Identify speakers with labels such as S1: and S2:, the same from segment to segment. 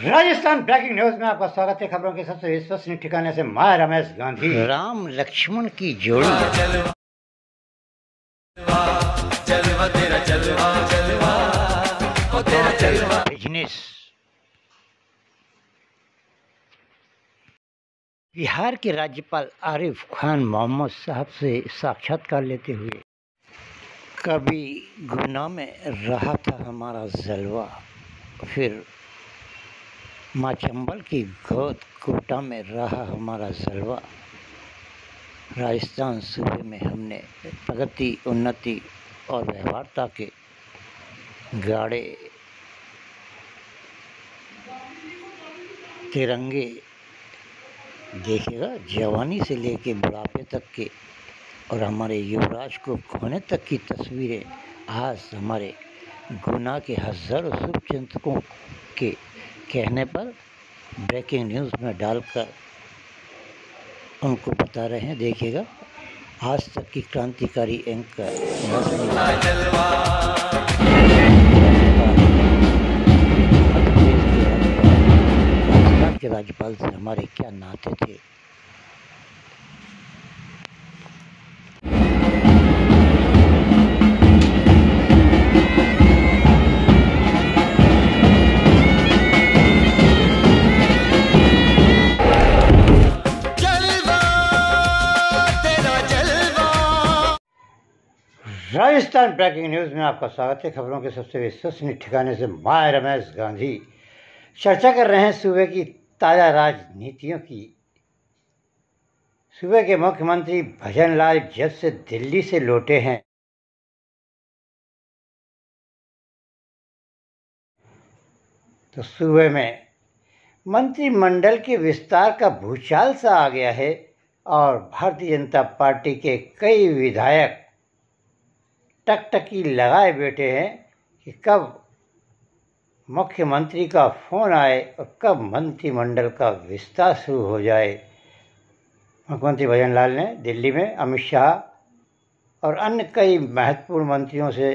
S1: Rajasthan breaking news में आपका स्वागत है। खबरों के सबसे विश्वसनीय ठिकाने से मैं रमेश गांधी। राम लक्ष्मण की जोड़ी बिजनेस। बिहार के राज्यपाल आरिफ खान मोहम्मद साहब से साक्षात्कार लेते हुए, कभी गुना में रहा था हमारा जलवा, फिर माँ चंबल की गोद कोटा में रहा हमारा जलवा। राजस्थान सूबे में हमने प्रगति, उन्नति और व्यवहारता के गाढ़े तिरंगे देखेगा, जवानी से लेके बुढ़ापे तक के, और हमारे युवराज को खोने तक की तस्वीरें आज हमारे गुना के हजारों शुभचिंतकों के कहने पर ब्रेकिंग न्यूज़ में डालकर उनको बता रहे हैं। देखिएगा, आज तक की क्रांतिकारी एंकर राजस्थान के राज्यपाल से हमारे क्या नाते थे। राजस्थान ब्रेकिंग न्यूज़ में आपका स्वागत है। खबरों के सबसे विश्वसनीय ठिकाने से मैं रमेश गांधी चर्चा कर रहे हैं सूबे की ताज़ा राजनीतियों की। सूबे के मुख्यमंत्री भजन लाल जब से दिल्ली से लौटे हैं, तो सूबे में मंत्रिमंडल के विस्तार का भूचाल सा आ गया है और भारतीय जनता पार्टी के कई विधायक टकटकी लगाए बैठे हैं कि कब मुख्यमंत्री का फोन आए और कब मंत्रिमंडल का विस्तार शुरू हो जाए। मुख्यमंत्री भजन लाल ने दिल्ली में अमित शाह और अन्य कई महत्वपूर्ण मंत्रियों से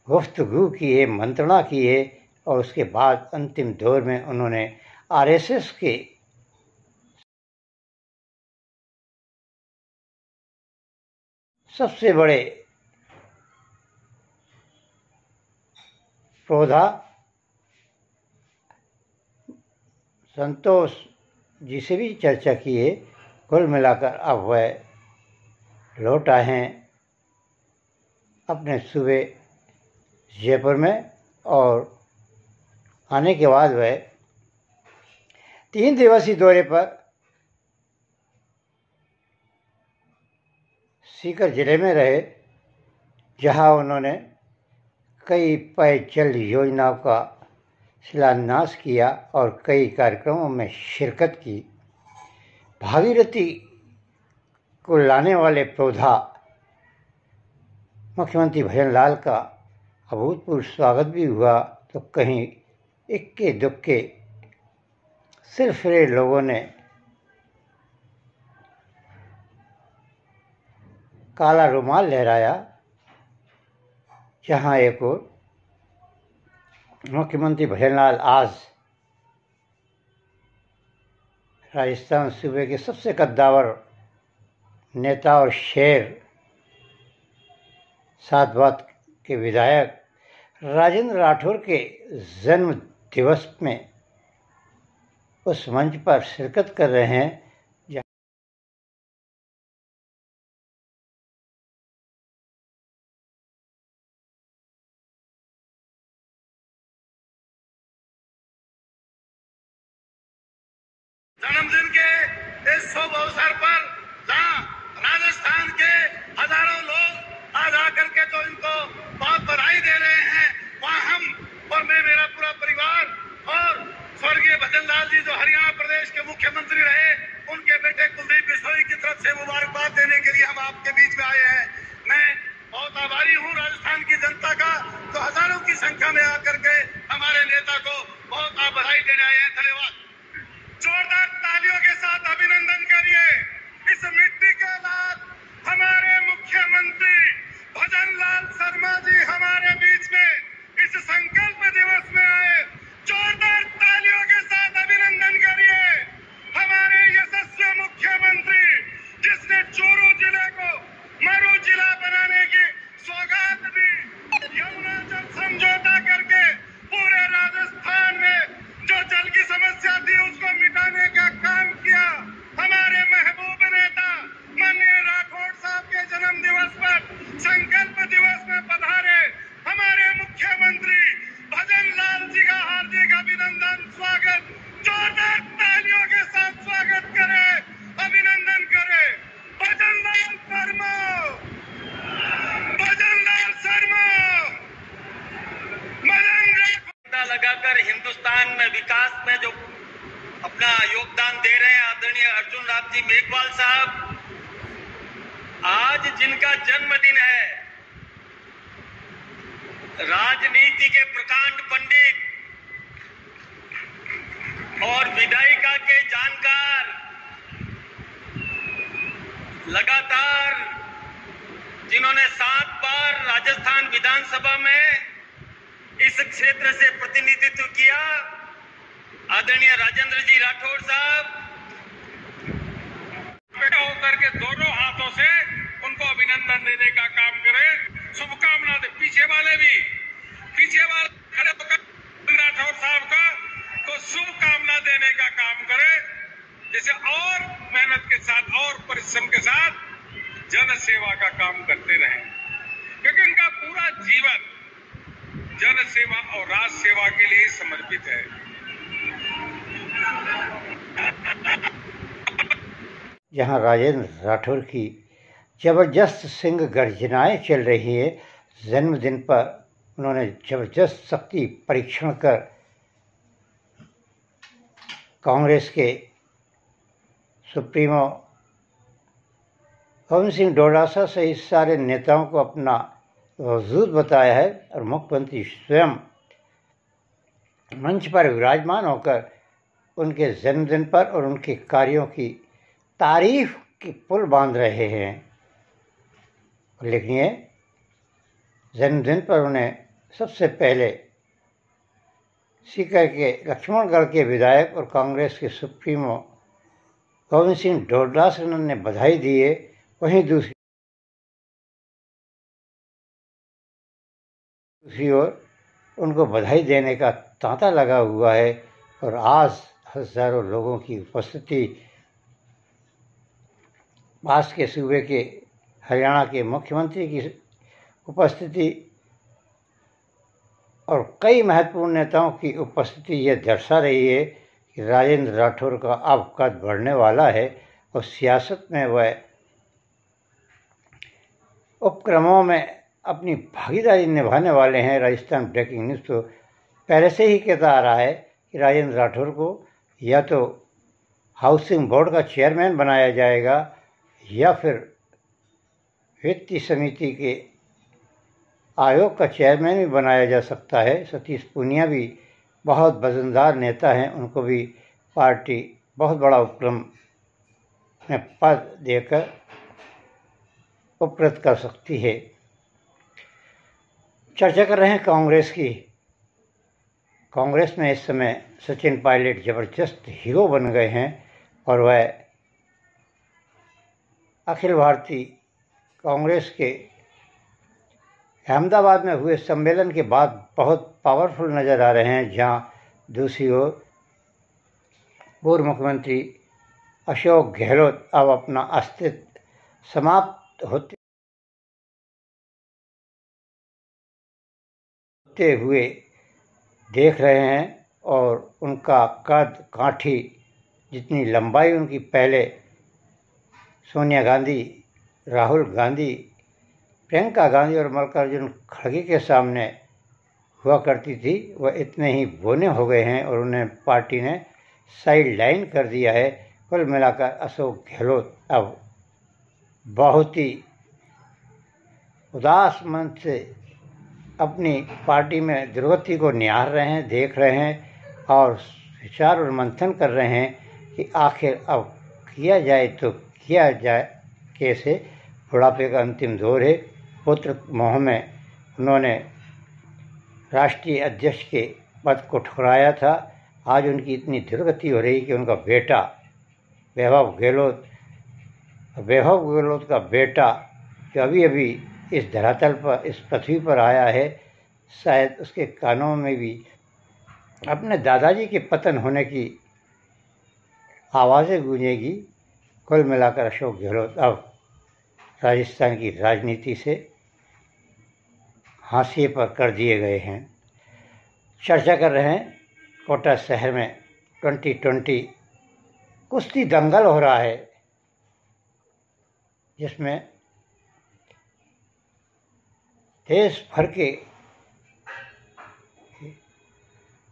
S1: गुफ्तगू की है, मंत्रणा की है, और उसके बाद अंतिम दौर में उन्होंने आरएसएस के सबसे बड़े प्रौधा संतोष जी से भी चर्चा की है। कुल मिलाकर अब वह लौट आए हैं अपने सूबे जयपुर में, और आने के बाद वह 3 दिवसीय दौरे पर सीकर जिले में रहे, जहां उन्होंने कई पेयजल योजनाओं का शिलान्यास किया और कई कार्यक्रमों में शिरकत की। भागीरथी को लाने वाले प्रौधा मुख्यमंत्री भजन लाल का अभूतपूर्व स्वागत भी हुआ, तो कहीं इक्के दुक्के सिरफिरे लोगों ने काला रुमाल लहराया। जहां एक और मुख्यमंत्री भजन लाल आज राजस्थान सूबे के सबसे कद्दावर नेता और शेर साधवाद के विधायक राजेंद्र राठौर के जन्म दिवस में उस मंच पर शिरकत कर रहे हैं।
S2: जन्मदिन के इस शुभ अवसर पर जहां राजस्थान के हजारों लोग आज आकर के तो इनको बहुत बधाई दे रहे हैं, वहां हम और मैं, मेरा पूरा परिवार और स्वर्गीय भजन लाल जी जो हरियाणा प्रदेश के मुख्यमंत्री रहे, उनके बेटे कुलदीप बिश्नोई की तरफ से मुबारकबाद देने के लिए हम आपके बीच में आए हैं। मैं बहुत आभारी हूं राजस्थान की जनता का, जो हजारों की संख्या में आकर के हमारे नेता को बहुत बधाई देने आए हैं। धन्यवाद। जोरदार तालियों के साथ अभिनंदन करिए इस मिट्टी के लाल हमारे मुख्यमंत्री भजन लाल शर्मा जी हमारे बीच में इस संकल्प दिवस में आए। जोरदार तालियों में, विकास में जो अपना योगदान दे रहे हैं आदरणीय अर्जुन राम जी मेघवाल साहब, आज जिनका जन्मदिन है, राजनीति के प्रकांड पंडित और विधायिका के जानकार, लगातार जिन्होंने 7 बार राजस्थान विधानसभा में इस क्षेत्र से प्रतिनिधित्व किया, आदरणीय राजेंद्र जी राठौड़ साहब, बेटा होकर के दोनों हाथों से उनको अभिनंदन देने का काम करें, शुभकामना दे। पीछे वाले खड़े होकर राठौड़ साहब का तो शुभकामना देने का काम करें, जैसे और मेहनत के साथ और परिश्रम के साथ जन सेवा का काम करते रहे, क्योंकि उनका पूरा जीवन जन सेवा और राष्ट्र सेवा के लिए समर्पित है।
S1: जहां राजेंद्र राठौड़ की जबरदस्त सिंह गर्जनाएं चल रही है, जन्मदिन पर उन्होंने जबरदस्त शक्ति परीक्षण कर कांग्रेस के सुप्रीमो पवन सिंह डोटासरा सहित सारे नेताओं को अपना वजूद बताया है और मुख्यमंत्री स्वयं मंच पर विराजमान होकर उनके जन्मदिन पर और उनके कार्यों की तारीफ की पुल बांध रहे हैं। लेकिन जन्मदिन पर उन्हें सबसे पहले सीकर के लक्ष्मणगढ़ के विधायक और कांग्रेस के सुप्रीमो पवन सिंह डोटासरा ने बधाई दी है। वहीं दूसरी ओर उनको बधाई देने का तांता लगा हुआ है और आज हजारों लोगों की उपस्थिति, पास के सूबे के हरियाणा के मुख्यमंत्री की उपस्थिति और कई महत्वपूर्ण नेताओं की उपस्थिति ये दर्शा रही है कि राजेंद्र राठौड़ का अब कद बढ़ने वाला है और सियासत में वह उपक्रमों में अपनी भागीदारी निभाने वाले हैं। राजस्थान ब्रेकिंग न्यूज़ तो पहले से ही कहता आ रहा है कि राजेंद्र राठौड़ को या तो हाउसिंग बोर्ड का चेयरमैन बनाया जाएगा या फिर वित्तीय समिति के आयोग का चेयरमैन भी बनाया जा सकता है। सतीश पूनिया भी बहुत वजनदार नेता हैं, उनको भी पार्टी बहुत बड़ा उपक्रम में पद देकर उपकृत कर सकती है। चर्चा कर रहे हैं कांग्रेस की। कांग्रेस में इस समय सचिन पायलट जबरदस्त हीरो बन गए हैं और वह अखिल भारतीय कांग्रेस के अहमदाबाद में हुए सम्मेलन के बाद बहुत पावरफुल नज़र आ रहे हैं। जहां दूसरी ओर पूर्व मुख्यमंत्री अशोक गहलोत अब अपना अस्तित्व समाप्त होते हुए देख रहे हैं और उनका कद काठी जितनी लंबाई उनकी पहले सोनिया गांधी, राहुल गांधी, प्रियंका गांधी और मल्लिकार्जुन खड़गे के सामने हुआ करती थी, वह इतने ही बोने हो गए हैं और उन्हें पार्टी ने साइड लाइन कर दिया है। कुल मिलाकर अशोक गहलोत अब बहुत ही उदास मन से अपनी पार्टी में दुर्गति को निहार रहे हैं, देख रहे हैं और विचार और मंथन कर रहे हैं कि आखिर अब किया जाए तो किया जाए कैसे। बुढ़ापे का अंतिम दौर है। पुत्र मोह में उन्होंने राष्ट्रीय अध्यक्ष के पद को ठुकराया था। आज उनकी इतनी दुर्गति हो रही कि उनका बेटा वैभव गहलोत का बेटा जो अभी अभी इस धरातल पर, इस पृथ्वी पर आया है, शायद उसके कानों में भी अपने दादाजी के पतन होने की आवाज़ें गूंजेगी। कुल मिलाकर अशोक गहलोत अब राजस्थान की राजनीति से हाशिए पर कर दिए गए हैं। चर्चा कर रहे हैं कोटा शहर में 2020 कुश्ती दंगल हो रहा है, जिसमें देश भर के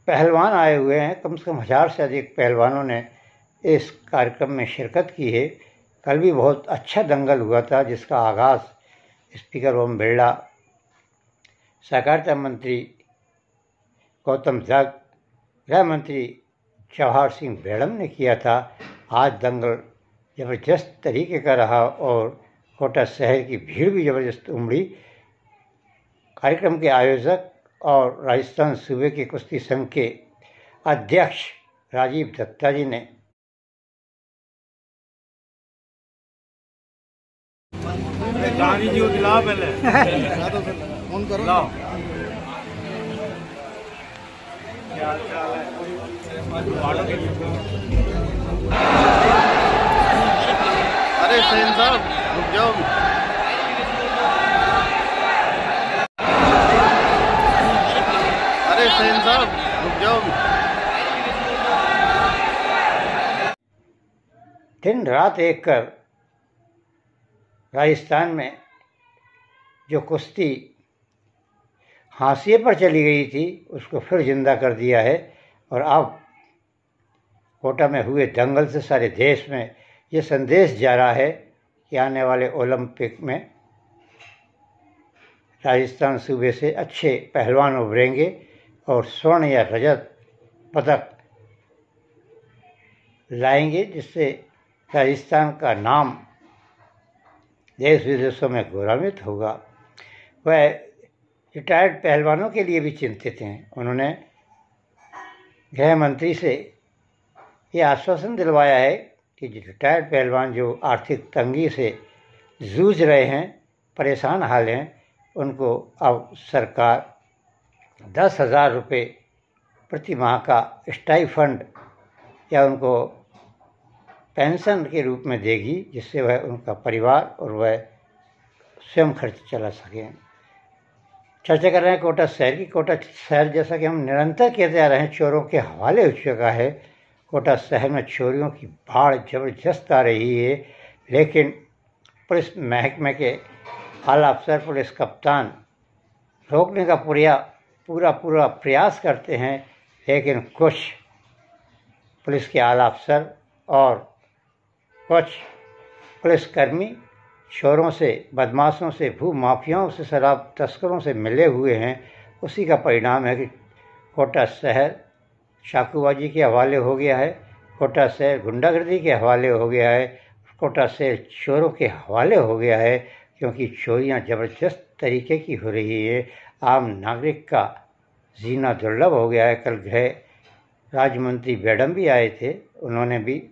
S1: पहलवान आए हुए हैं, कम से कम 1000 से अधिक पहलवानों ने इस कार्यक्रम में शिरकत की है। कल भी बहुत अच्छा दंगल हुआ था, जिसका आगाज़ स्पीकर ओम बिरला, सहकारिता मंत्री गौतम धग, गृह मंत्री जवाहर सिंह बेड़म ने किया था। आज दंगल ज़बरदस्त तरीके का रहा और कोटा शहर की भीड़ भी ज़बरदस्त उमड़ी। कार्यक्रम के आयोजक और राजस्थान सूबे के कुश्ती संघ के अध्यक्ष राजीव दत्ता जी ने
S3: गाड़ी जी को दिलाओ पहले फोन करो। क्या हाल है? अरे सैन साहब रुक जाओ। अरे सैन साहब रुक जाओ।
S1: दिन रात एक कर राजस्थान में जो कुश्ती हाशिए पर चली गई थी उसको फिर जिंदा कर दिया है। और अब कोटा में हुए दंगल से सारे देश में ये संदेश जा रहा है कि आने वाले ओलंपिक में राजस्थान सूबे से अच्छे पहलवान उभरेंगे और स्वर्ण या रजत पदक लाएंगे, जिससे राजस्थान का नाम देश विदेशों में गौरवान्वित होगा। वह रिटायर्ड पहलवानों के लिए भी चिंतित हैं। उन्होंने गृह मंत्री से ये आश्वासन दिलवाया है कि रिटायर्ड पहलवान जो आर्थिक तंगी से जूझ रहे हैं, परेशान हाल हैं, उनको अब सरकार 10,000 रुपये प्रति माह का स्टाइफंड या उनको पेंशन के रूप में देगी, जिससे वह उनका परिवार और वह स्वयं खर्च चला सकें। चर्चा कर रहे हैं कोटा शहर की। कोटा शहर, जैसा कि हम निरंतर कहते आ रहे हैं, चोरों के हवाले हो चुका है। कोटा शहर में चोरियों की बाढ़ ज़बरदस्त आ रही है, लेकिन पुलिस महकमे के आला अफसर, पुलिस कप्तान रोकने का पूरा प्रयास करते हैं, लेकिन कुछ पुलिस के आला अफसर और कुछ पुलिसकर्मी चोरों से, बदमाशों से, भू माफियाओं से, शराब तस्करों से मिले हुए हैं। उसी का परिणाम है कि कोटा शहर चाकूबाजी के हवाले हो गया है, कोटा शहर गुंडागर्दी के हवाले हो गया है, कोटा शहर चोरों के हवाले हो गया है, क्योंकि चोरियां ज़बरदस्त तरीके की हो रही है। आम नागरिक का जीना दुर्लभ हो गया है। कल गृह राज्य मंत्री बेड़म भी आए थे, उन्होंने भी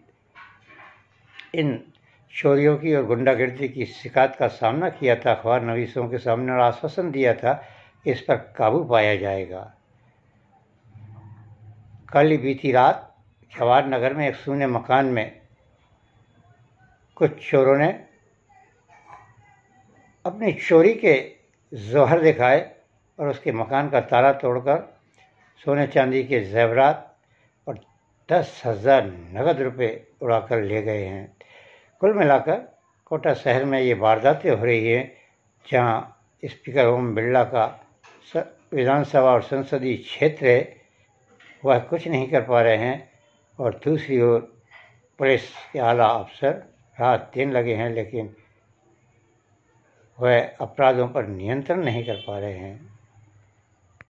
S1: इन चोरियों की और गुंडागर्दी की शिकायत का सामना किया था अखबार नवीसों के सामने और आश्वासन दिया था कि इस पर काबू पाया जाएगा। कल ही बीती रात जवाहर नगर में एक सूने मकान में कुछ चोरों ने अपनी चोरी के जौहर दिखाए और उसके मकान का ताला तोड़कर सोने चांदी के जेवरात और 10,000 नगद रुपये उड़ाकर ले गए हैं। कुल मिलाकर कोटा शहर में ये वारदातें हो रही हैं, जहां स्पीकर ओम बिरला का विधानसभा और संसदीय क्षेत्र है, वह कुछ नहीं कर पा रहे हैं, और दूसरी ओर पुलिस के आला अफसर रात दिन लगे हैं, लेकिन वह अपराधों पर नियंत्रण नहीं कर पा रहे हैं।